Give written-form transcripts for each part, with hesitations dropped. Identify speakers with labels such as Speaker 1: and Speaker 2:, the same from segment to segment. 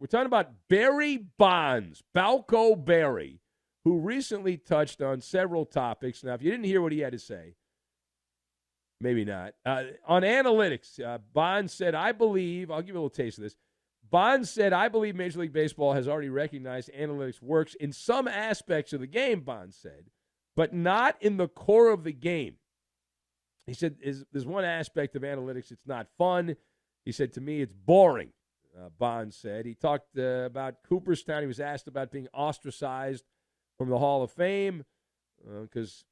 Speaker 1: We're talking about Barry Bonds, Balco Barry, who recently touched on several topics. Now, if you didn't hear what he had to say, maybe not. On analytics, Bonds said, I believe, I'll give you a little taste of this. Bonds said, I believe Major League Baseball has already recognized analytics works in some aspects of the game, Bonds said, but not in the core of the game. He said, there's one aspect of analytics, it's not fun. He said, to me, it's boring, Bonds said. He talked about Cooperstown. He was asked about being ostracized from the Hall of Fame because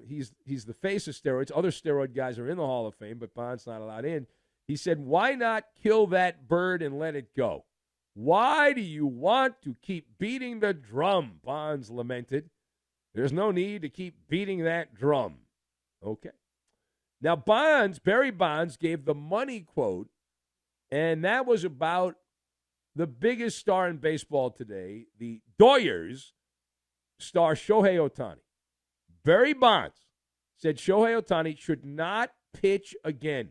Speaker 1: he's the face of steroids. Other steroid guys are in the Hall of Fame, but Bonds not allowed in. He said, why not kill that bird and let it go? Why do you want to keep beating the drum? Bonds lamented. There's no need to keep beating that drum. Okay. Now, Barry Bonds gave the money quote, and that was about the biggest star in baseball today, the Doyers star Shohei Ohtani. Barry Bonds said Shohei Ohtani should not pitch again.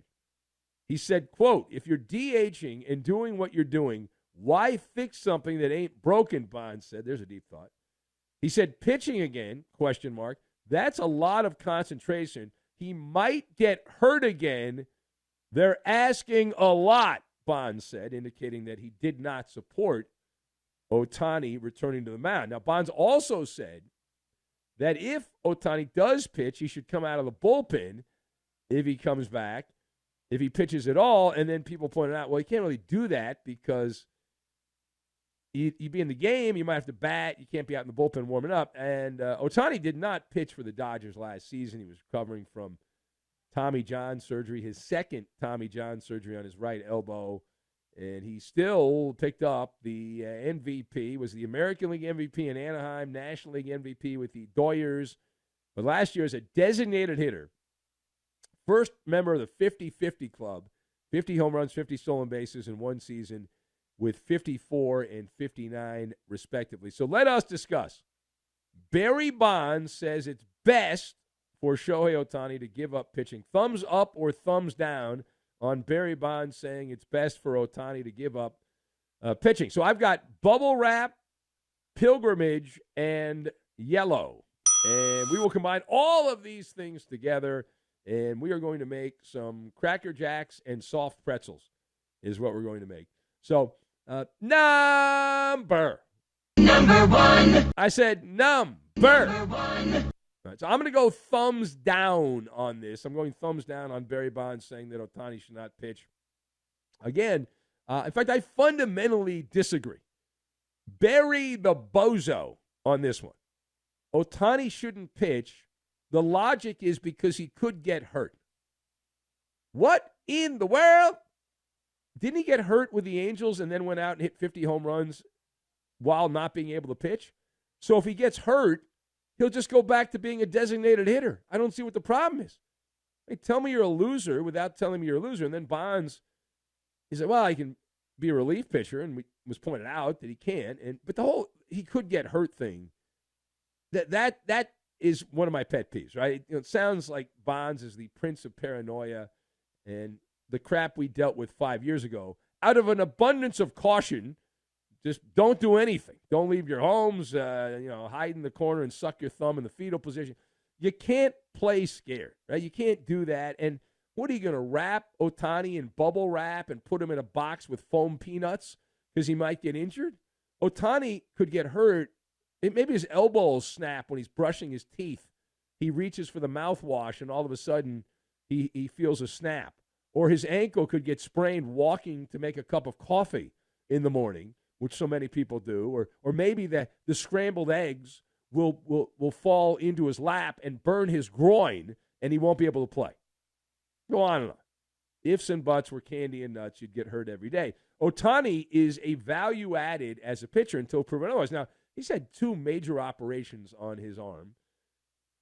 Speaker 1: He said, quote, if you're DHing and doing what you're doing, why fix something that ain't broken, Bonds said. There's a deep thought. He said, pitching again, question mark, that's a lot of concentration. He might get hurt again. They're asking a lot, Bonds said, indicating that he did not support Ohtani returning to the mound. Now, Bonds also said that if Ohtani does pitch, he should come out of the bullpen if he comes back, if he pitches at all. And then people pointed out, well, he can't really do that because you'd be in the game, you might have to bat, you can't be out in the bullpen warming up. And Ohtani did not pitch for the Dodgers last season. He was recovering from Tommy John surgery, his second Tommy John surgery on his right elbow. And he still picked up the MVP, was the American League MVP in Anaheim, National League MVP with the Doyers. But last year as a designated hitter, first member of the 50-50 club, 50 home runs, 50 stolen bases in one season with 54 and 59 respectively. So let us discuss. Barry Bonds says it's best for Shohei Ohtani to give up pitching. Thumbs up or thumbs down on Barry Bonds saying it's best for Ohtani to give up pitching. So I've got bubble wrap, pilgrimage, and yellow. And we will combine all of these things together, and we are going to make some Cracker Jacks and soft pretzels is what we're going to make. So number one. I said number one. All right, so I'm going to go thumbs down on this. I'm going thumbs down on Barry Bonds saying that Ohtani should not pitch. Again, in fact, I fundamentally disagree. Barry the bozo on this one. Ohtani shouldn't pitch. The logic is because he could get hurt. What in the world? Didn't he get hurt with the Angels and then went out and hit 50 home runs while not being able to pitch? So if he gets hurt, he'll just go back to being a designated hitter. I don't see what the problem is. Hey, tell me you're a loser without telling me you're a loser. And then Bonds, he said, well, I can be a relief pitcher, and it was pointed out that he can. But the whole he could get hurt thing, that is one of my pet peeves, right? It sounds like Bonds is the prince of paranoia and the crap we dealt with 5 years ago. Out of an abundance of caution, just don't do anything. Don't leave your homes, hide in the corner and suck your thumb in the fetal position. You can't play scared, right? You can't do that. And what are you going to wrap Ohtani in bubble wrap and put him in a box with foam peanuts because he might get injured? Ohtani could get hurt. Maybe his elbow will snap when he's brushing his teeth. He reaches for the mouthwash, and all of a sudden he feels a snap. Or his ankle could get sprained walking to make a cup of coffee in the morning, which so many people do. Or maybe the scrambled eggs will fall into his lap and burn his groin, and he won't be able to play. Go on and on. Ifs and buts were candy and nuts. You'd get hurt every day. Ohtani is a value added as a pitcher until proven otherwise. Now, he's had 2 major operations on his arm,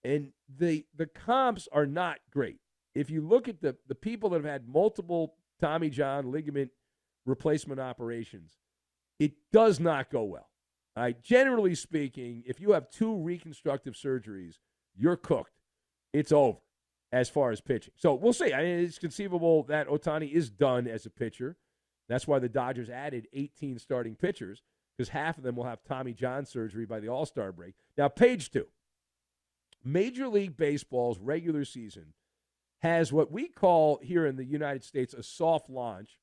Speaker 1: and the comps are not great. If you look at the people that have had multiple Tommy John ligament replacement operations, it does not go well. Generally speaking, if you have 2 reconstructive surgeries, you're cooked. It's over as far as pitching. So we'll see. It's conceivable that Ohtani is done as a pitcher. That's why the Dodgers added 18 starting pitchers, because half of them will have Tommy John surgery by the All-Star break. Now, page 2. Major League Baseball's regular season has what we call here in the United States a soft launch,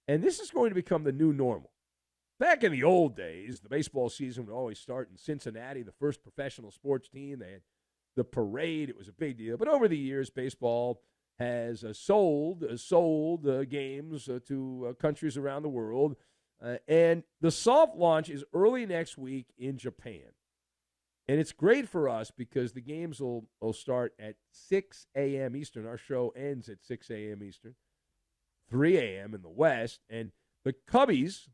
Speaker 1: and this is going to become the new normal. Back in the old days, the baseball season would always start in Cincinnati, the first professional sports team. They had the parade. It was a big deal. But over the years, baseball has sold games to countries around the world. And the soft launch is early next week in Japan. And it's great for us because the games will start at 6 a.m. Eastern. Our show ends at 6 a.m. Eastern, 3 a.m. in the West. And the Cubbies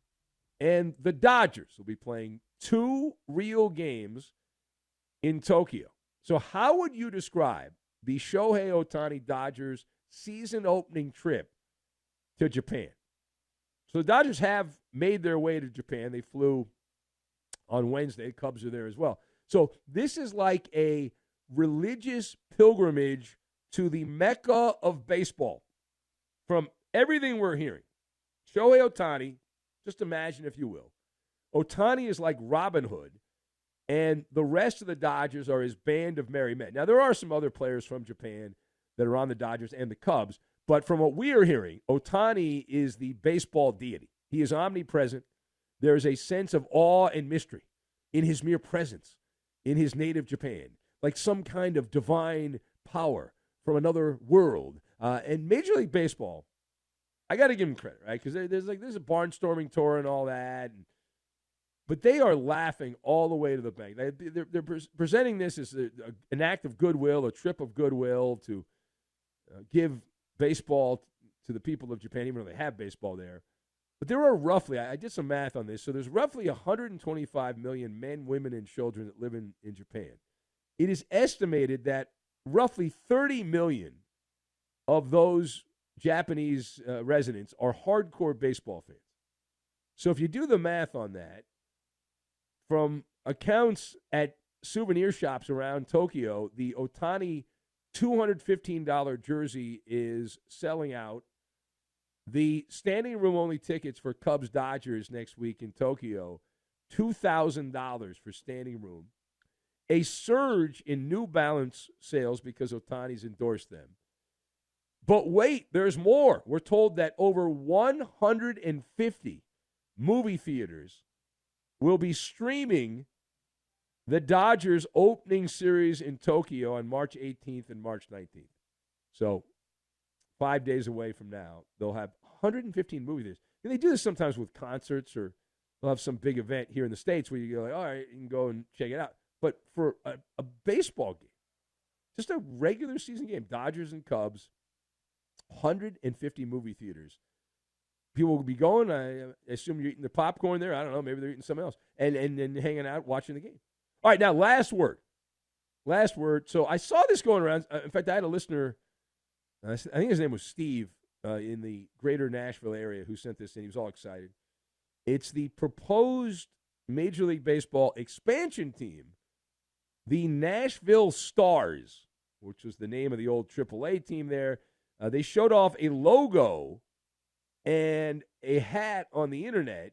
Speaker 1: and the Dodgers will be playing 2 real games in Tokyo. So how would you describe the Shohei Ohtani Dodgers season opening trip to Japan? So the Dodgers have made their way to Japan. They flew on Wednesday. Cubs are there as well. So this is like a religious pilgrimage to the Mecca of baseball. From everything we're hearing, Shohei Ohtani, just imagine if you will, Ohtani is like Robin Hood, and the rest of the Dodgers are his band of merry men. Now, there are some other players from Japan that are on the Dodgers and the Cubs, but from what we are hearing, Ohtani is the baseball deity. He is omnipresent. There is a sense of awe and mystery in his mere presence in his native Japan, like some kind of divine power from another world. And Major League Baseball, I got to give him credit, right? Because there's a barnstorming tour and all that, but they are laughing all the way to the bank. They're presenting this as an act of goodwill, a trip of goodwill to give baseball to the people of Japan, even though they have baseball there. But there are roughly, I did some math on this, so there's roughly 125 million men, women, and children that live in Japan. It is estimated that roughly 30 million of those Japanese residents are hardcore baseball fans. So if you do the math on that, from accounts at souvenir shops around Tokyo, the Ohtani $215 jersey is selling out. The standing room only tickets for Cubs Dodgers next week in Tokyo, $2,000 for standing room. A surge in New Balance sales because Ohtani's endorsed them. But wait, there's more. We're told that over 150 movie theaters will be streaming the Dodgers opening series in Tokyo on March 18th and March 19th. So 5 days away from now, they'll have 115 movie theaters. And they do this sometimes with concerts, or they'll have some big event here in the States where you go, like, all right, you can go and check it out. But for a baseball game, just a regular season game, Dodgers and Cubs, 150 movie theaters. People will be going. I assume you're eating the popcorn there. I don't know. Maybe they're eating something else. And hanging out, watching the game. All right, now, last word. Last word. So I saw this going around. In fact, I had a listener, I think his name was Steve, in the greater Nashville area, who sent this in. He was all excited. It's the proposed Major League Baseball expansion team, the Nashville Stars, which was the name of the old AAA team there. They showed off a logo and a hat on the internet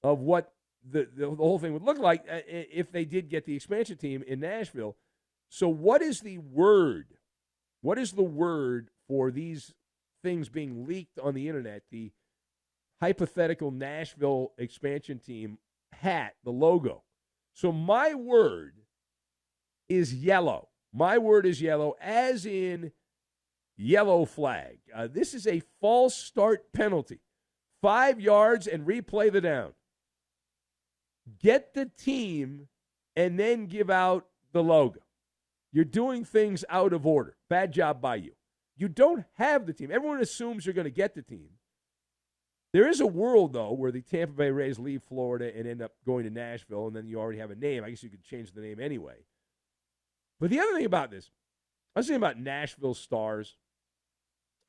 Speaker 1: of what the whole thing would look like if they did get the expansion team in Nashville. So what is the word? What is the word for these things being leaked on the internet? The hypothetical Nashville expansion team hat, the logo. So my word is yellow. My word is yellow, as in yellow flag. This is a false start penalty. 5 yards and replay the down. Get the team and then give out the logo. You're doing things out of order. Bad job by you. You don't have the team. Everyone assumes you're going to get the team. There is a world, though, where the Tampa Bay Rays leave Florida and end up going to Nashville, and then you already have a name. I guess you could change the name anyway. But the other thing about this, I was thinking about Nashville Stars.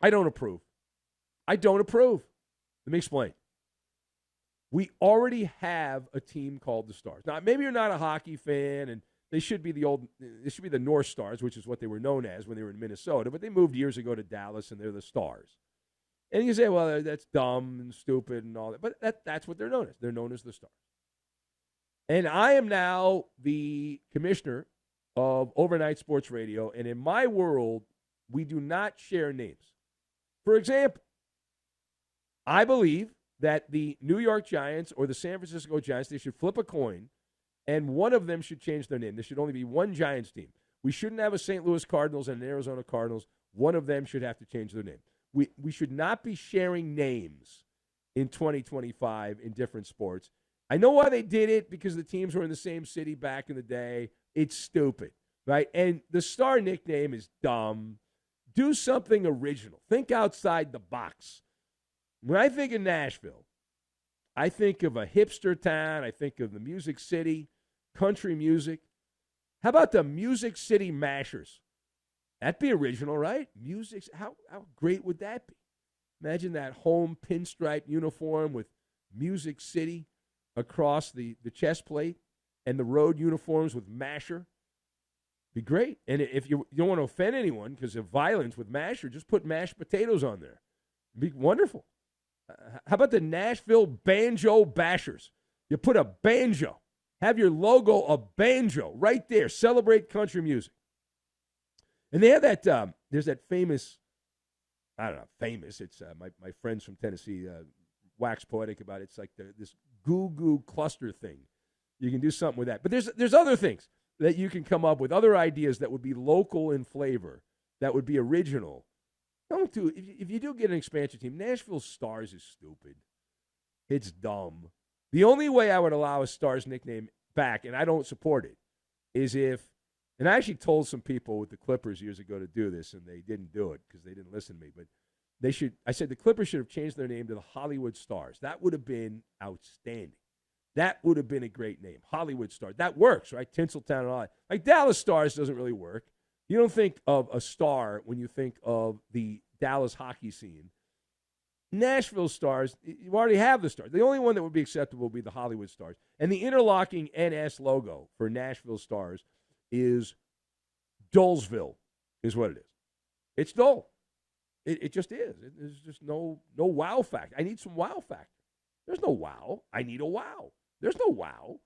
Speaker 1: I don't approve. I don't approve. Let me explain. We already have a team called the Stars. Now, maybe you're not a hockey fan, and they should be the North Stars, which is what they were known as when they were in Minnesota, but they moved years ago to Dallas, and they're the Stars. And you say, well, that's dumb and stupid and all that. But that's what they're known as. They're known as the Stars. And I am now the commissioner of Overnight Sports Radio. And in my world, we do not share names. For example, I believe that the New York Giants or the San Francisco Giants, they should flip a coin, and one of them should change their name. There should only be one Giants team. We shouldn't have a St. Louis Cardinals and an Arizona Cardinals. One of them should have to change their name. We should not be sharing names in 2025 in different sports. I know why they did it, because the teams were in the same city back in the day. It's stupid, right? And the Star nickname is dumb. Do something original. Think outside the box. When I think of Nashville, I think of a hipster town. I think of the Music City, country music. How about the Music City Mashers? That'd be original, right? Music. How great would that be? Imagine that home pinstripe uniform with Music City across the chest plate and the road uniforms with Masher. Be great. And if you don't want to offend anyone because of violence with Masher, just put mashed potatoes on there. It'd be wonderful. How about the Nashville Banjo Bashers? You put a banjo. Have your logo a banjo right there. Celebrate country music. And they have that, there's that famous, I don't know, famous. It's my friends from Tennessee wax poetic about it. It's like this goo-goo cluster thing. You can do something with that. But there's other things that you can come up with, other ideas that would be local in flavor, that would be original. Don't do, if you do get an expansion team, Nashville Stars is stupid. It's dumb. The only way I would allow a Stars nickname back, and I don't support it, is if, and I actually told some people with the Clippers years ago to do this, and they didn't do it because they didn't listen to me, but they should, I said the Clippers should have changed their name to the Hollywood Stars. That would have been outstanding. That would have been a great name, Hollywood Stars. That works, right? Tinseltown and all that. Like Dallas Stars doesn't really work. You don't think of a star when you think of the Dallas hockey scene. Nashville Stars, you already have the Stars. The only one that would be acceptable would be the Hollywood Stars. And the interlocking NS logo for Nashville Stars is Dullsville, is what it is. It's dull. It just is. There's just no wow factor. I need some wow factor. There's no wow. I need a wow. There's no wow.